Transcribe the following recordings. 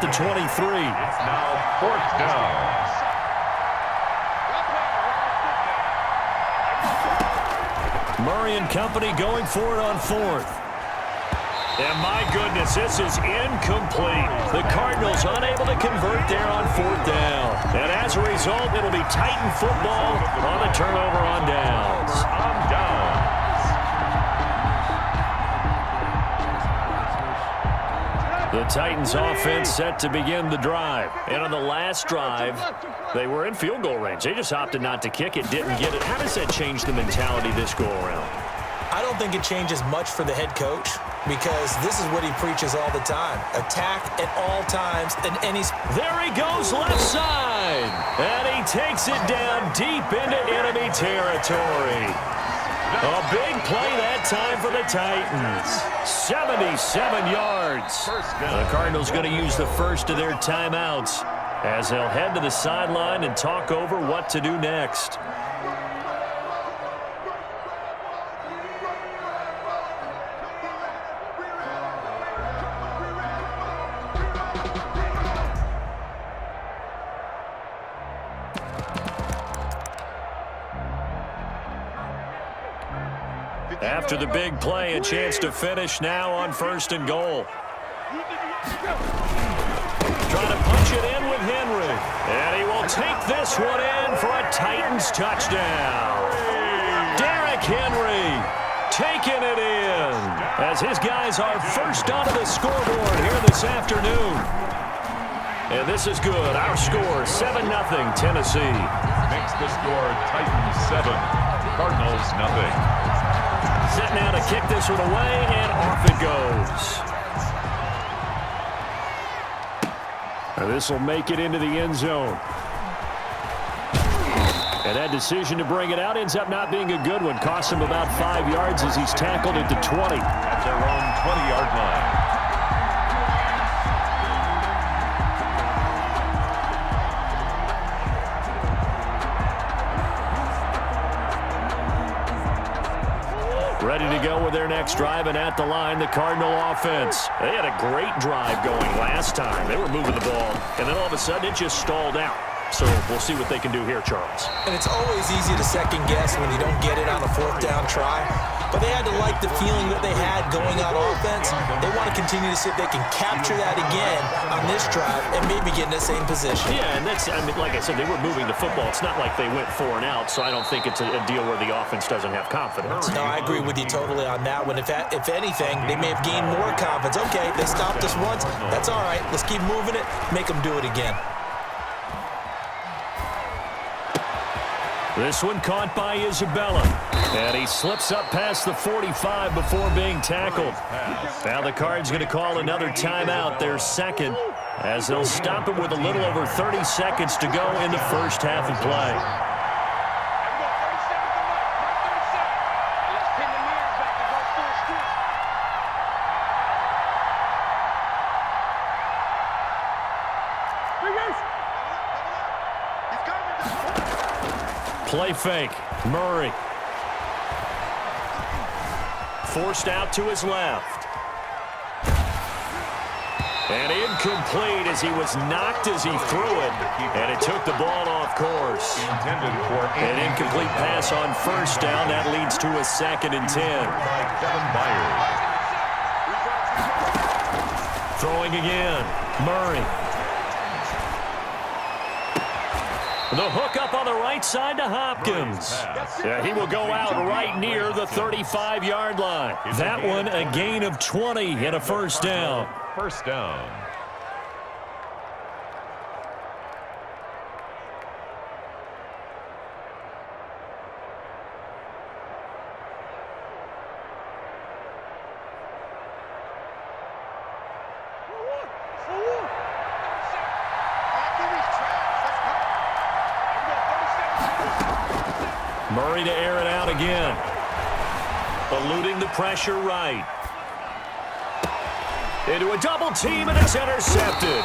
the 23. It's now 4th down. Murray and company going for it on 4th. And my goodness, this is incomplete. The Cardinals unable to convert there on 4th down. And as a result, it'll be Titan football on the turnover on downs. The Titans offense set to begin the drive. And on the last drive, they were in field goal range. They just opted not to kick it, didn't get it. How does that change the mentality this go-around? I don't think it changes much for the head coach because this is what he preaches all the time. Attack at all times and any... There he goes left side. And he takes it down deep into enemy territory. A big play that time for the Titans. 77 yards. The Cardinals going to use the first of their timeouts as they'll head to the sideline and talk over what to do next. After the big play, a chance to finish now on 1st and goal. Trying to punch it in with Henry. And he will take this one in for a Titans touchdown. Derrick Henry taking it in as his guys are first onto the scoreboard here this afternoon. And this is good. Our score, 7-0 Tennessee. Makes the score Titans 7, Cardinals 0. Set now to kick this one away, and off it goes. Now this will make it into the end zone. And that decision to bring it out ends up not being a good one. Costs him about 5 yards as he's tackled at the 20. At their own 20-yard line. Ready to go with their next drive, and at the line, the Cardinal offense. They had a great drive going last time. They were moving the ball, and then all of a sudden it just stalled out. So we'll see what they can do here, Charles. And it's always easy to second guess when you don't get it on a 4th down try. But they had to like the feeling that they had going on offense. They want to continue to see if they can capture that again on this drive and maybe get in the same position. Yeah, and that's, I mean, like I said, they were moving the football. It's not like they went 4 and out, so I don't think it's a deal where the offense doesn't have confidence. No, I agree with you totally on that one. If anything, they may have gained more confidence. Okay, they stopped us once. That's all right. Let's keep moving it. Make them do it again. This one caught by Isabella. And he slips up past the 45 before being tackled. Now the Cards going to call another timeout, their second, as they'll stop it with a little over 30 seconds to go in the first half of play. Play fake. Murray. Forced out to his left. And incomplete as he was knocked as he threw it. And it took the ball off course. Intended for an incomplete pass on 1st down. That leads to a 2nd and 10. Throwing again. Murray. The hook up on the right side to Hopkins. Yeah, he will go out right near the 35-yard line. That one a gain of 20 and a 1st down. 1st down. Murray to air it out again. Eluding the pressure right. Into a double team, and it's intercepted.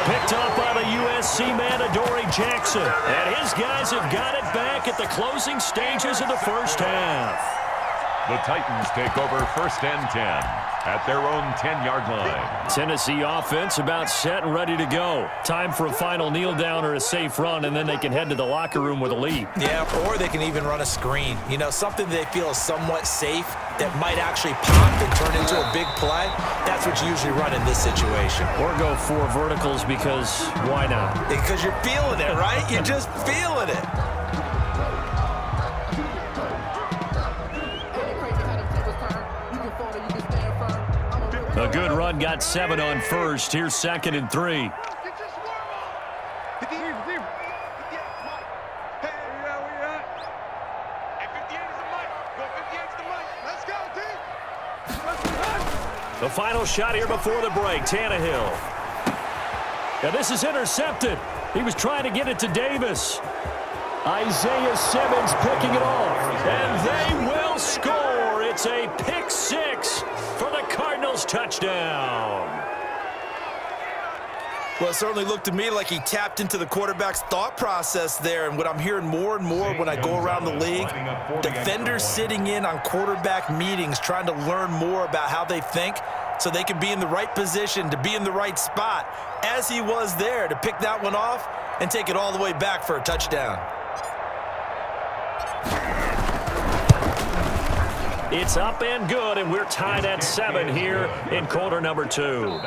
Picked up by the USC man, Adoree Jackson. And his guys have got it back at the closing stages of the first half. The Titans take over 1st and 10 at their own 10-yard line. Tennessee offense about set and ready to go. Time for a final kneel down or a safe run, and then they can head to the locker room with a lead. Yeah, or they can even run a screen. You know, something they feel is somewhat safe that might actually pop and turn into a big play. That's what you usually run in this situation. Or go 4 verticals because why not? Because you're feeling it, right? You're just feeling it. A good run got 7 on first. Here's 2nd and 3. The final shot here before the break. Tannehill. Now this is intercepted. He was trying to get it to Davis. Isaiah Simmons picking it off. And they will score. It's a pick 6 for the Cardinals touchdown. Well, it certainly looked to me like he tapped into the quarterback's thought process there. And what I'm hearing more and more when I go around the league, defenders sitting in on quarterback meetings trying to learn more about how they think so they can be in the right position to be in the right spot, as he was there to pick that one off and take it all the way back for a touchdown. It's up and good, and we're tied at 7 here in quarter number 2.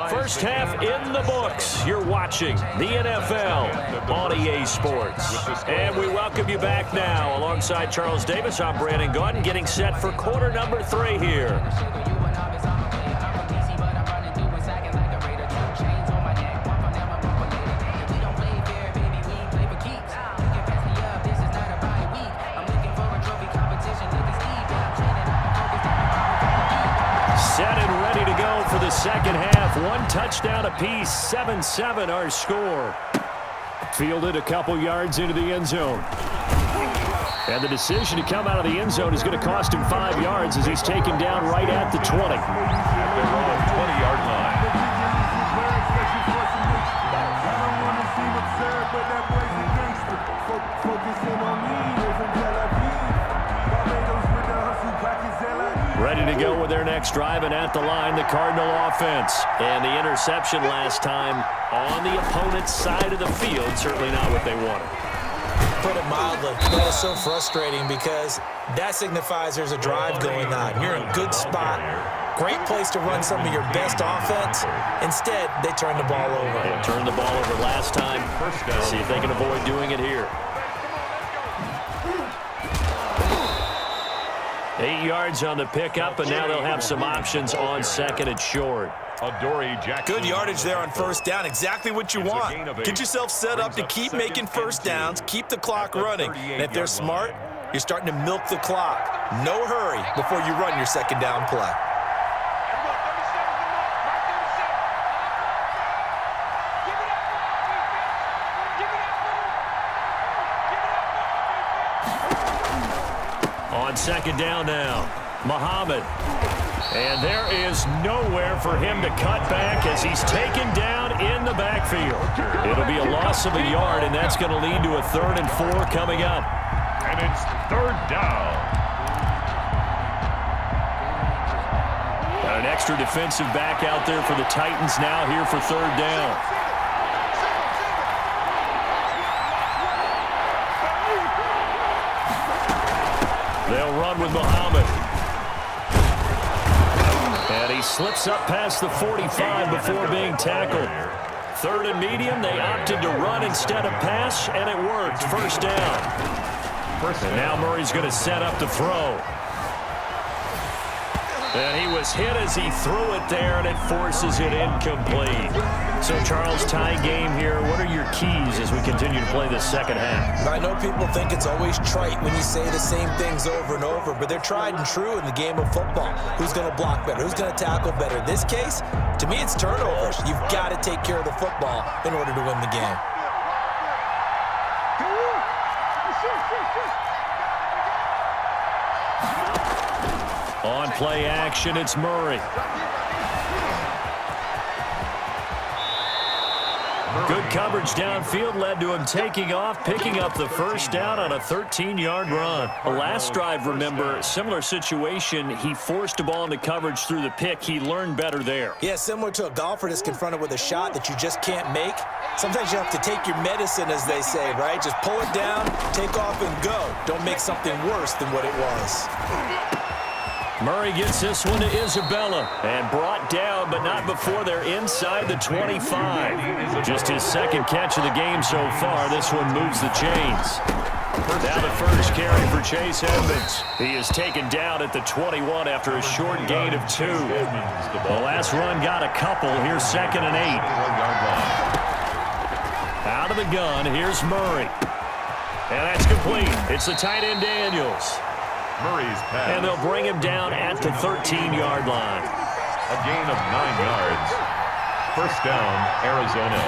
First half in the books. You're watching the NFL on EA Sports. And we welcome you back now. Alongside Charles Davis, I'm Brandon Gordon, getting set for quarter number 3 here. Set and ready to go for the second half. 1 touchdown apiece, 7-7 our score. Fielded a couple yards into the end zone. And the decision to come out of the end zone is going to cost him 5 yards as he's taken down right at the 20. At their own 20-yard line. Ready to go with their next drive, and at the line, the Cardinal offense. And the interception last time on the opponent's side of the field, certainly not what they wanted. Put it mildly, that is so frustrating because that signifies there's a drive going on. You're in a good spot. Great place to run some of your best offense. Instead, they turn the ball over. They turned the ball over last time. See if they can avoid doing it here. 8 yards on the pickup, and now they'll have some options on 2nd and short. Good yardage there on first down. Exactly what you want. Get yourself set up to keep making first downs, keep the clock running. And if they're smart, you're starting to milk the clock. No hurry before you run your second down play. On second down now, Muhammad. And there is nowhere for him to cut back as he's taken down in the backfield. It'll be a loss of a yard, and that's going to lead to a 3rd and 4 coming up. And it's 3rd down. An extra defensive back out there for the Titans now here for 3rd down. They'll run with Muhammad. And he slips up past the 45 before being tackled. 3rd and medium, they opted to run instead of pass, and it worked. First down. And now Murray's going to set up to throw. And he was hit as he threw it there, and it forces it incomplete. So, Charles, tie game here. What are your keys as we continue to play this second half? I know people think it's always trite when you say the same things over and over, but they're tried and true in the game of football. Who's going to block better? Who's going to tackle better? In this case, to me, it's turnovers. You've got to take care of the football in order to win the game. On play action, it's Murray. Good coverage downfield led to him taking off, picking up the first down on a 13-yard run. The last drive, remember, similar situation. He forced the ball into coverage through the pick. He learned better there. Yeah, similar to a golfer that's confronted with a shot that you just can't make. Sometimes you have to take your medicine, as they say, right? Just pull it down, take off, and go. Don't make something worse than what it was. Murray gets this one to Isabella and brought down, but not before they're inside the 25. Just his second catch of the game so far. This one moves the chains. Now the first carry for Chase Edmonds. He is taken down at the 21 after a short gain of 2. The last run got a couple. Here's 2nd and 8. Out of the gun, here's Murray. And that's complete. It's the tight end Daniels. Murray's pass. And they'll bring him down at the 13-yard line. A gain of 9 yards. First down, Arizona.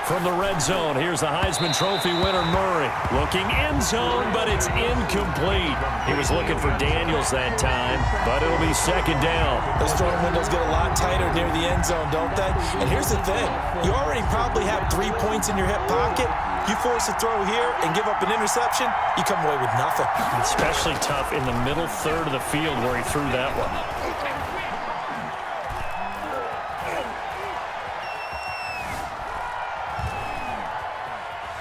From the red zone, here's the Heisman Trophy winner, Murray. Looking end zone, but it's incomplete. He was looking for Daniels that time, but it'll be 2nd down. Those throwing windows get a lot tighter near the end zone, don't they? And here's the thing. You already probably have 3 points in your hip pocket. You force a throw here and give up an interception, you come away with nothing. Especially tough in the middle third of the field where he threw that one.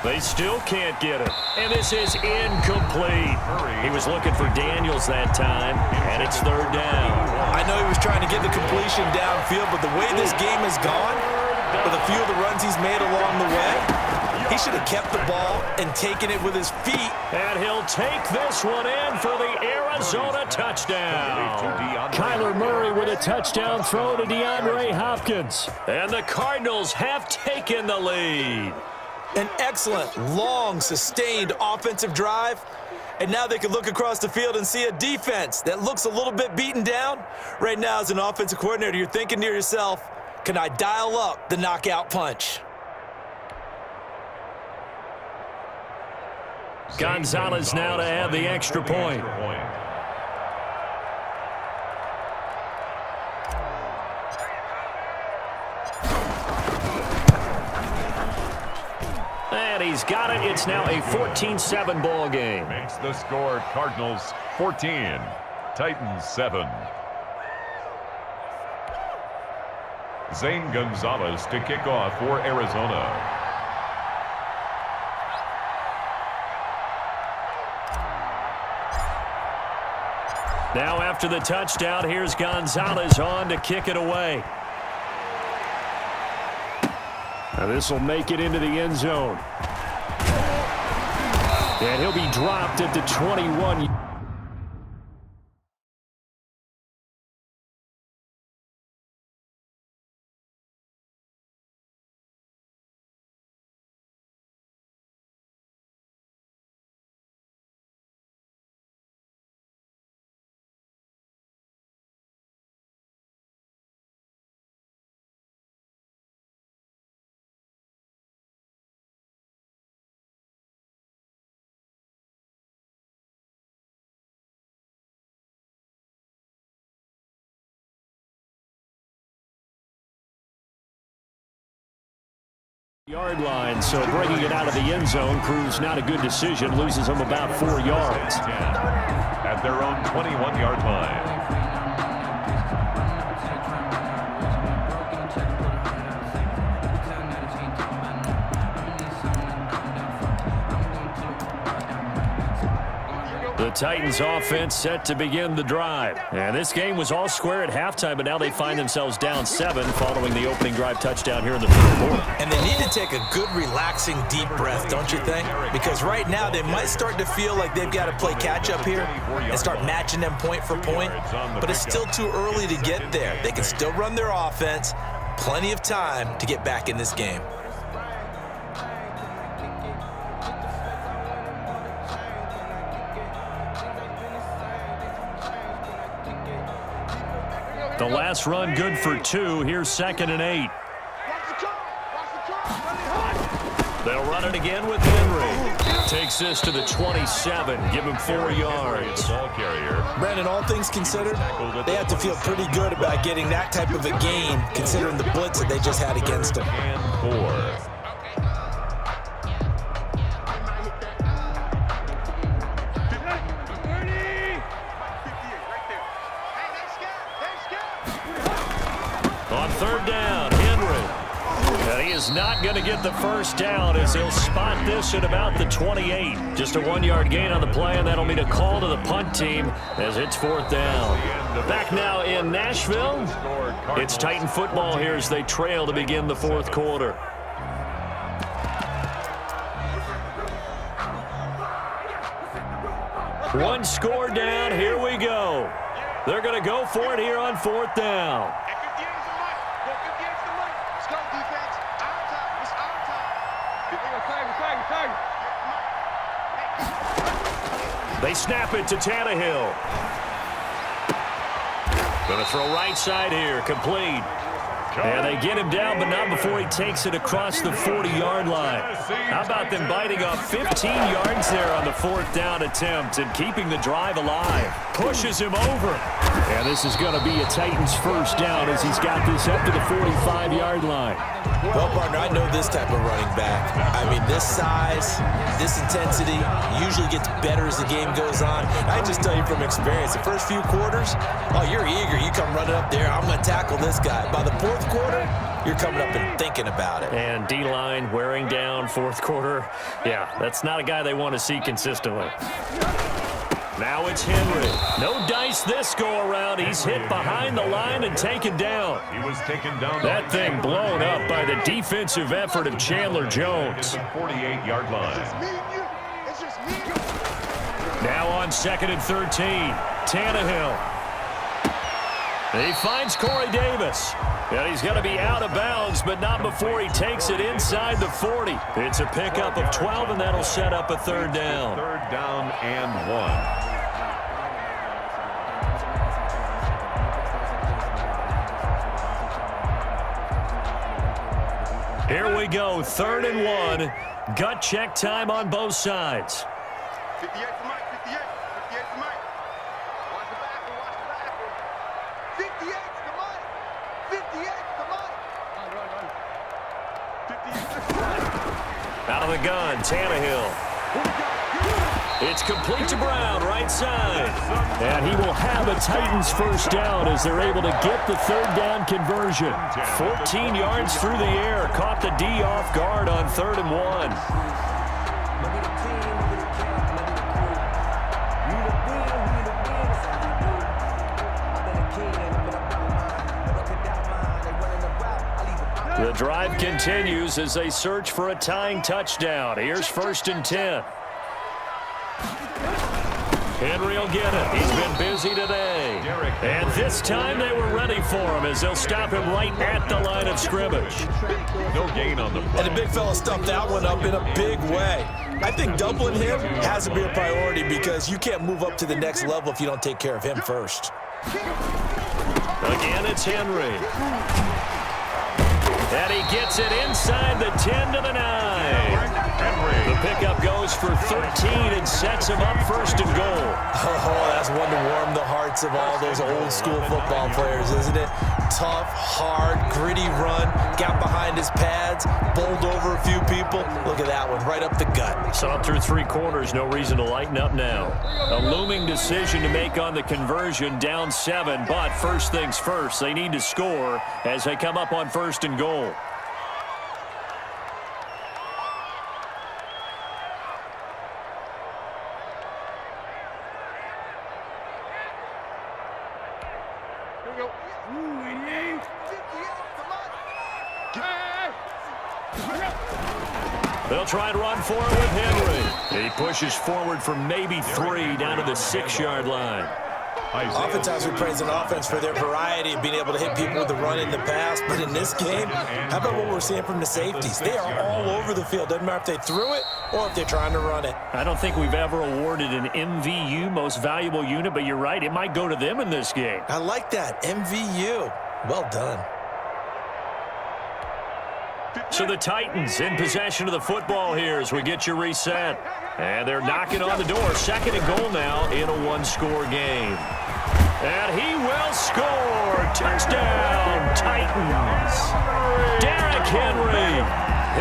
They still can't get it. And this is incomplete. He was looking for Daniels that time, and it's 3rd down. I know he was trying to get the completion downfield, but the way this game has gone, with a few of the runs he's made along the way, he should have kept the ball and taken it with his feet. And he'll take this one in for the Arizona touchdown. Kyler Murray with a touchdown throw to DeAndre Hopkins. And the Cardinals have taken the lead. An excellent, long, sustained offensive drive. And now they can look across the field and see a defense that looks a little bit beaten down. Right now, as an offensive coordinator, you're thinking to yourself, can I dial up the knockout punch? Gonzalez now to add the extra point. And he's got it. It's now a 14-7 ball game. Makes the score Cardinals 14, Titans 7. Zane Gonzalez to kick off for Arizona. Now after the touchdown, here's Gonzalez on to kick it away. Now this will make it into the end zone. And he'll be dropped at the 21. Yard line, so bringing it out of the end zone proves not a good decision. Loses them about 4 yards. At their own 21-yard line. The Titans offense set to begin the drive. And this game was all square at halftime, but now they find themselves down 7 following the opening drive touchdown here in the 3rd quarter. And they need to take a good, relaxing, deep breath, don't you think? Because right now they might start to feel like they've got to play catch-up here and start matching them point for point. But it's still too early to get there. They can still run their offense. Plenty of time to get back in this game. The last run good for 2. Here's 2nd and 8. They'll run it again with Henry. Takes this to the 27. Give him 4 yards. Ball carrier. Brandon, all things considered, they have to feel pretty good about getting that type of a gain, considering the blitz that they just had against them. And 4. On third down, Henry. And he is not going to get the first down as he'll spot this at about the 28. Just a 1-yard gain on the play, and that'll mean a call to the punt team as it's 4th down. Back now in Nashville. It's Titan football here as they trail to begin the 4th quarter. One score down. Here we go. They're going to go for it here on 4th down. They snap it to Tannehill. Going to throw right side here, complete. And they get him down, but not before he takes it across the 40-yard line. How about them biting off 15 yards there on the 4th down attempt and keeping the drive alive? Pushes him over. And this is going to be a Titans first down as he's got this up to the 45-yard line. Well, partner, I know this type of running back. I mean, this size, this intensity usually gets better as the game goes on. I just tell you from experience, the first few quarters, oh, you're eager. You come running up there, I'm going to tackle this guy. By the 4th quarter, you're coming up and thinking about it. And D-line wearing down 4th quarter. Yeah, that's not a guy they want to see consistently. Now it's Henry. No dice this go-around. He's hit behind the line and taken down. He was taken down. That thing blown up by the defensive effort of Chandler Jones. 48-yard line. Now on 2nd and 13. Tannehill. He finds Corey Davis. And he's going to be out of bounds, but not before he takes it inside the 40. It's a pickup of 12, and that'll set up a 3rd down. 3rd down and 1. Here we go, 3rd and 1. Gut check time on both sides. 58 for Mike, 58. 58 for Mike. Watch the back, watch the back. 58 for Mike. 58 for Mike. Out of the gun, Tannehill. It's complete to Brown, right side. And he will have a Titans first down as they're able to get the 3rd down conversion. 14 yards through the air. Caught the D off guard on 3rd and 1. The drive continues as they search for a tying touchdown. Here's 1st and 10. Henry will get it. He's been busy today. And this time they were ready for him as they'll stop him right at the line of scrimmage. No gain on the play. And the big fella stuffed that one up in a big way. I think doubling him has to be a priority because you can't move up to the next level if you don't take care of him first. Again, it's Henry. And he gets it inside the 10 to the 9. The pickup goes for 13 and sets him up 1st and goal. Oh, that's one to warm the hearts of all those old school football players, isn't it? Tough, hard, gritty run, got behind his pads, bowled over a few people. Look at that one, right up the gut. Saw through 3 quarters, no reason to lighten up now. A looming decision to make on the conversion, down 7, but first things first, they need to score as they come up on 1st and goal. They'll try and run for it with Henry. He pushes forward for maybe 3 down to the 6-yard line. Oftentimes we praise an offense for their variety of being able to hit people with the run in the pass, but in this game, how about what we're seeing from the safeties? They are all over the field. Doesn't matter if they threw it or if they're trying to run it. I don't think we've ever awarded an MVU, most valuable unit, but you're right, it might go to them in this game. I like that, MVU. Well done. So the Titans in possession of the football here as we get you reset. And they're knocking on the door. Second and goal now in a one-score game. And he will score. Touchdown, Titans. Derrick Henry,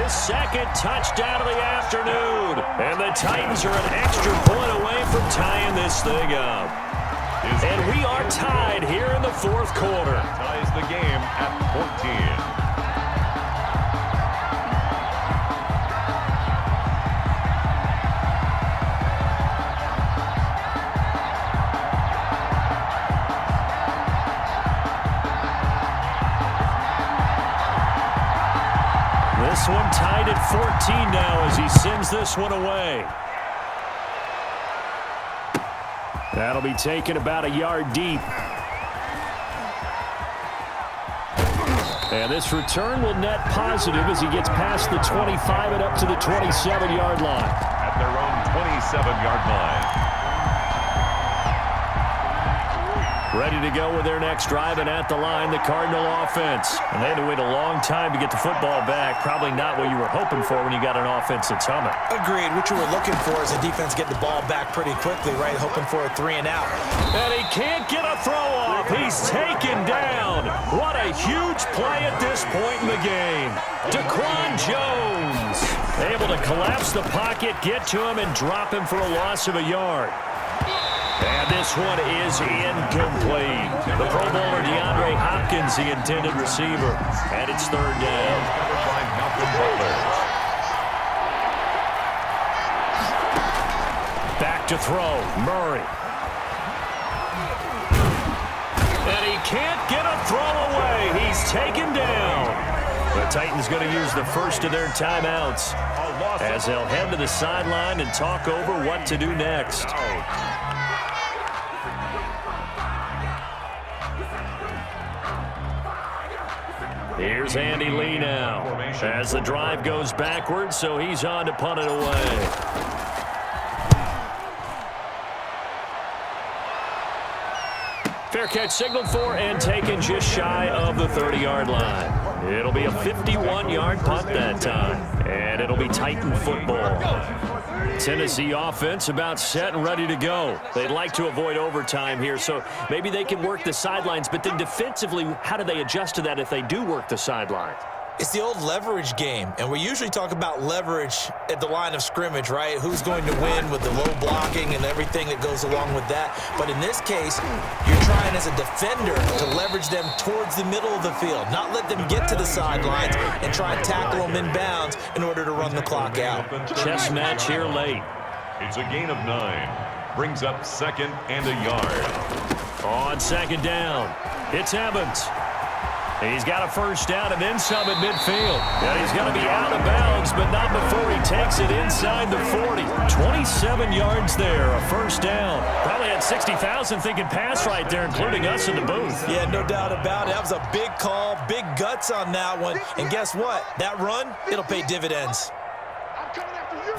his second touchdown of the afternoon. And the Titans are an extra point away from tying this thing up. And we are tied here in the fourth quarter. Ties the game at 14. This one tied at 14 now as he sends this one away. That'll be taken about a yard deep. And this return will net positive as he gets past the 25 and up to the 27-yard line. At their own 27-yard line. Ready to go with their next drive, and at the line, the Cardinal offense. And they had to wait a long time to get the football back. Probably not what you were hoping for when you got an offense that's humming. Agreed. What you were looking for is a defense get the ball back pretty quickly, right? Hoping for a 3 and out. And he can't get a throw off. He's taken down. What a huge play at this point in the game. Daquan Jones able to collapse the pocket, get to him, and drop him for a loss of a yard. And this one is incomplete. The Pro Bowler DeAndre Hopkins, the intended receiver. And it's third down. Back to throw. Murray. And he can't get a throw away. He's taken down. The Titans going to use the first of their timeouts as they'll head to the sideline and talk over what to do next. Here's Andy Lee now as the drive goes backwards, so he's on to punt it away. Fair catch signaled for and taken just shy of the 30-yard line. It'll be a 51-yard punt that time, and it'll be Titan football. Tennessee offense about set and ready to go. They'd like to avoid overtime here, so maybe they can work the sidelines, but then defensively, how do they adjust to that if they do work the sidelines? It's the old leverage game, and we usually talk about leverage at the line of scrimmage, right? Who's going to win with the low blocking and everything that goes along with that. But in this case, you're trying as a defender to leverage them towards the middle of the field, not let them get to the sidelines and try and tackle them in bounds in order to run the clock out. Chess match here late. It's a gain of 9. Brings up second and a yard. On second down, it's Evans. He's got a first down and then some at midfield. And he's going to be out of bounds, but not before he takes it inside the 40. 27 yards there, a first down. Probably had 60,000 thinking pass right there, including us in the booth. Yeah, no doubt about it. That was a big call, big guts on that one. And guess what? That run, it'll pay dividends. I'm coming after you.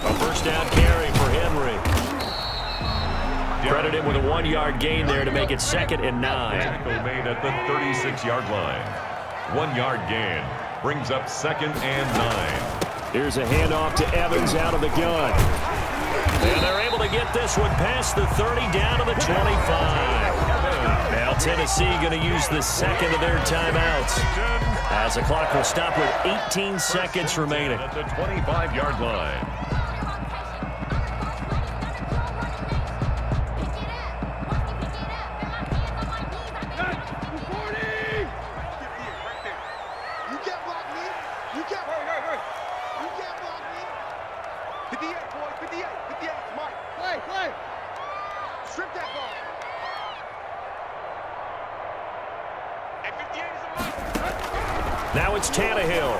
A first down carry for Henry. Credit him with a 1-yard gain there to make it second and 9. Tackle made at the 36-yard line. 1-yard gain brings up second and 9. Here's a handoff to Evans out of the gun. And they're able to get this one past the 30 down to the 25. Now Tennessee going to use the second of their timeouts as the clock will stop with 18 seconds remaining. At the 25-yard line. Now it's Tannehill.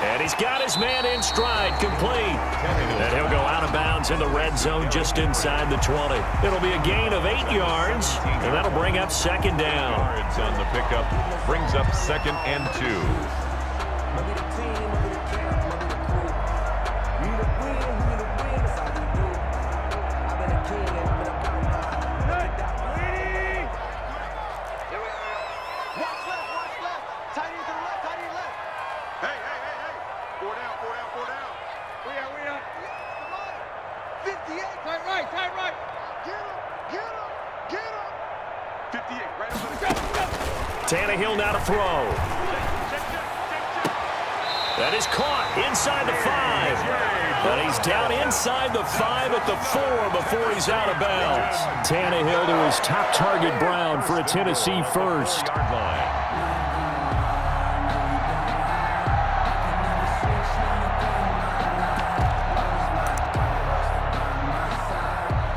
And he's got his man in stride, complete. And he'll go out of bounds in the red zone just inside the 20. It'll be a gain of 8 yards, and that'll bring up second down. Yards on the pickup brings up second and 2. Watch left. Tight end to the left. We are. 58. Tight right. Get him. 58, right over the gut. Tannehill now to throw. That is caught inside the 5. But he's down inside the 5 at the 4 before he's out of bounds. Tannehill to his top target, Brown, for a Tennessee first.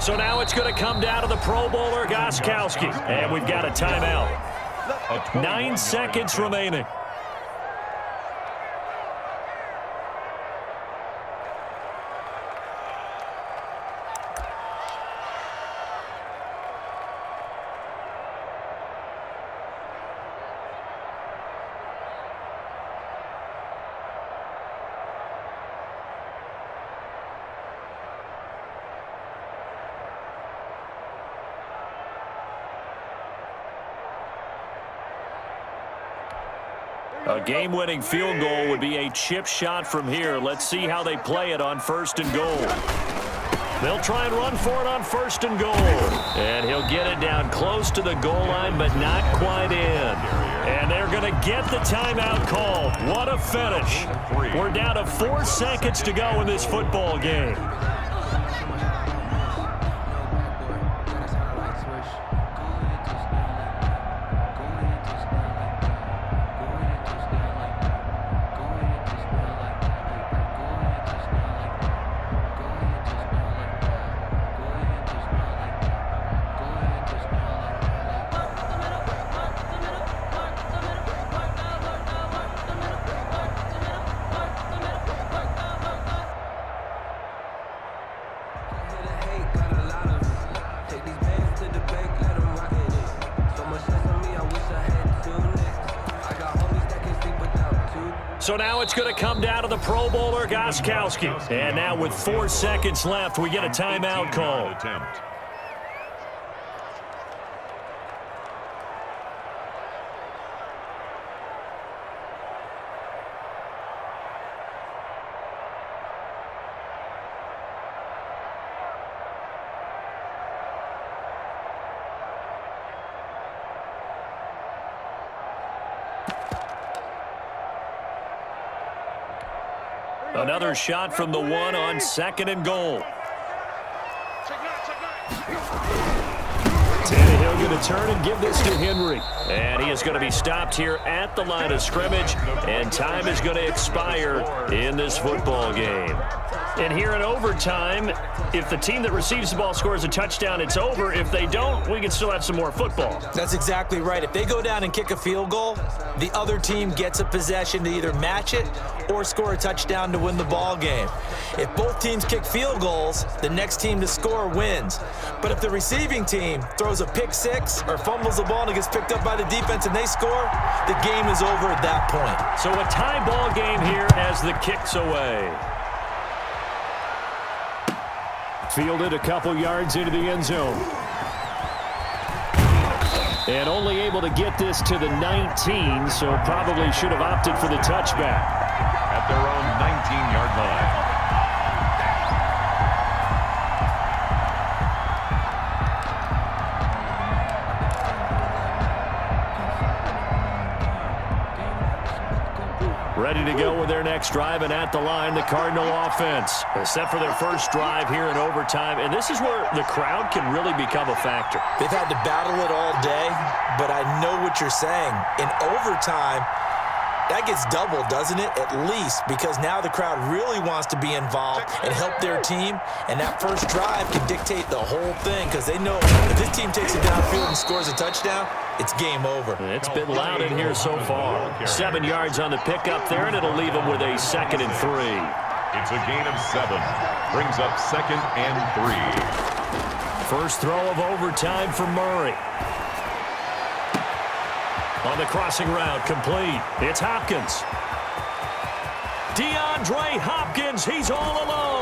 So now it's going to come down to the Pro Bowler, Gostkowski. And we've got a timeout. 9 seconds remaining. A game-winning field goal would be a chip shot from here. Let's see how they play it on 1st and goal. They'll try and run for it on 1st and goal. And he'll get it down close to the goal line, but not quite in. And they're going to get the timeout called. What a finish. We're down to 4 seconds to go in this football game. So now it's going to come down to the Pro Bowler, Gostkowski. And now with 4 seconds left, we get a timeout call. Another shot from the 1 on 2nd and goal. Tannehill going to turn and give this to Henry. And he is going to be stopped here at the line of scrimmage. And time is going to expire in this football game. And here in overtime, if the team that receives the ball scores a touchdown, it's over. If they don't, we can still have some more football. That's exactly right. If they go down and kick a field goal, the other team gets a possession to either match it or score a touchdown to win the ball game. If both teams kick field goals, the next team to score wins. But if the receiving team throws a pick six or fumbles the ball and it gets picked up by the defense and they score, the game is over at that point. So a tie ball game here as the kick's away. Fielded a couple yards into the end zone. And only able to get this to the 19, so probably should have opted for the touchback. At their own 19-yard line. Ready to go with their next drive, and at the line, the Cardinal offense. Set for their first drive here in overtime, and this is where the crowd can really become a factor. They've had to battle it all day, but I know what you're saying. In overtime, that gets doubled, doesn't it? At least, because now the crowd really wants to be involved and help their team, and that first drive can dictate the whole thing because they know if this team takes it downfield and scores a touchdown, it's game over. It's been loud in here so far. 7 yards on the pickup there, and it'll leave them with a 2nd and 3. It's a gain of 7. Brings up 2nd and 3. First throw of overtime for Murray. On the crossing route, complete. It's Hopkins. DeAndre Hopkins, he's all alone.